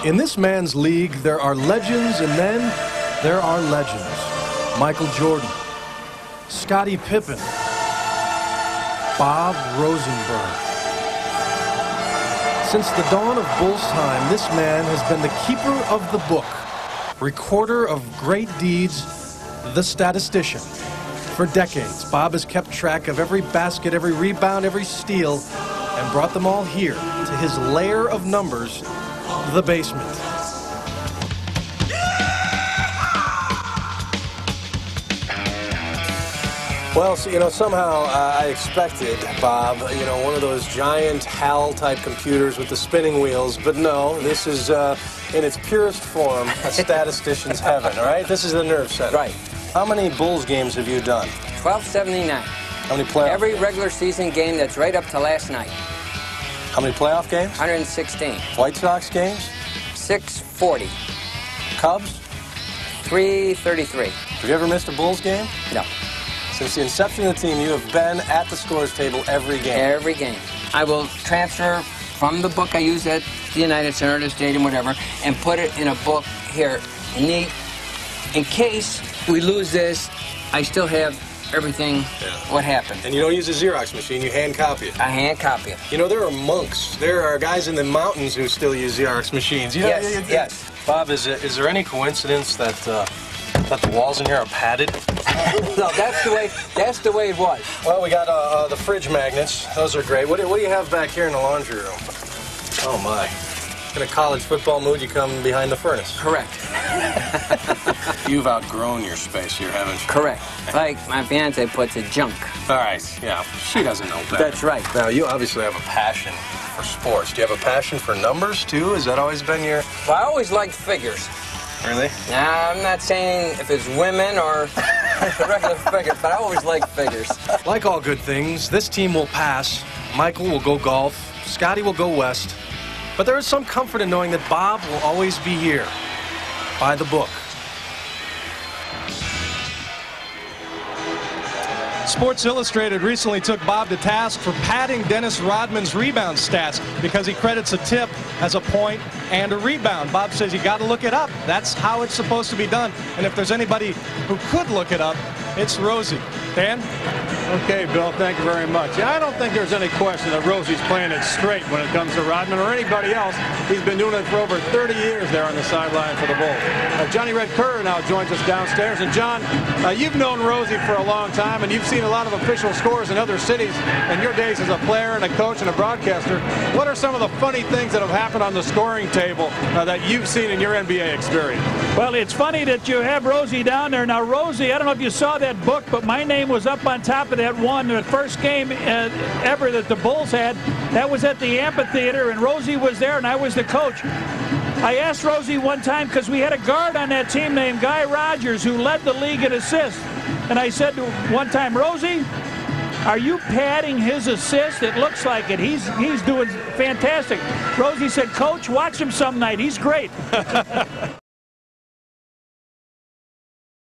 In this man's league, there are legends, and then there are legends. Michael Jordan, Scottie Pippen, Bob Rosenberg. Since the dawn of Bulls time, this man has been the keeper of the book, recorder of great deeds, the statistician. For decades, Bob has kept track of every basket, every rebound, every steal, and brought them all here to his lair of numbers, the basement. Well, so, somehow I expected, Bob, one of those giant HAL-type computers with the spinning wheels, but no, this is, in its purest form, a statistician's heaven, all right? This is the nerve center. Right. How many Bulls games have you done? 1279. How many playoff Every regular season game that's right up to last night. How many playoff games? 116. White Sox games? 640. Cubs? 333. Have you ever missed a Bulls game? No. Since the inception of the team, you have been at the scores table every game. Every game. I will transfer from the book I use at the United Center, the stadium, whatever, and put it in a book here, neat. In case we lose this, I still have everything, what happened. And you don't use a Xerox machine, you hand copy it. I hand copy it. There are monks. There are guys in the mountains who still use Xerox machines. Yes. Bob, is there any coincidence that the walls in here are padded? No, that's the way it was. Well, we got the fridge magnets. Those are great. What do you have back here in the laundry room? Oh, my. In a college football mood, you come behind the furnace. Correct. You've outgrown your space here, haven't you? Correct. Like my fiance puts it, junk. All right, yeah. She doesn't know better. That's right. Now, you obviously have a passion for sports. Do you have a passion for numbers, too? Has that always been your... Well, I always liked figures. Really? Now, I'm not saying if it's women or regular figures, but I always liked figures. Like all good things, this team will pass. Michael will go golf. Scotty will go west. But there is some comfort in knowing that Bob will always be here, by the book. Sports Illustrated recently took Bob to task for padding Dennis Rodman's rebound stats because he credits a tip as a point and a rebound. Bob says you got to look it up. That's how it's supposed to be done. And if there's anybody who could look it up, it's Rosie. Dan? Okay, Bill, thank you very much. Yeah, I don't think there's any question that Rosie's playing it straight when it comes to Rodman or anybody else. He's been doing it for over 30 years there on the sideline for the Bulls. Johnny Red Kerr now joins us downstairs. And, John, you've known Rosie for a long time, and you've seen a lot of official scores in other cities in your days as a player and a coach and a broadcaster. What are some of the funny things that have happened on the scoring table that you've seen in your NBA experience? Well, it's funny that you have Rosie down there. Now, Rosie, I don't know if you saw that book, but my name was up on top of that one. The first game ever that the Bulls had, that was at the amphitheater, and Rosie was there, and I was the coach. I asked Rosie one time, because we had a guard on that team named Guy Rogers who led the league in assists. And I said one time, Rosie, are you padding his assist? It looks like it. He's doing fantastic. Rosie said, Coach, watch him some night. He's great.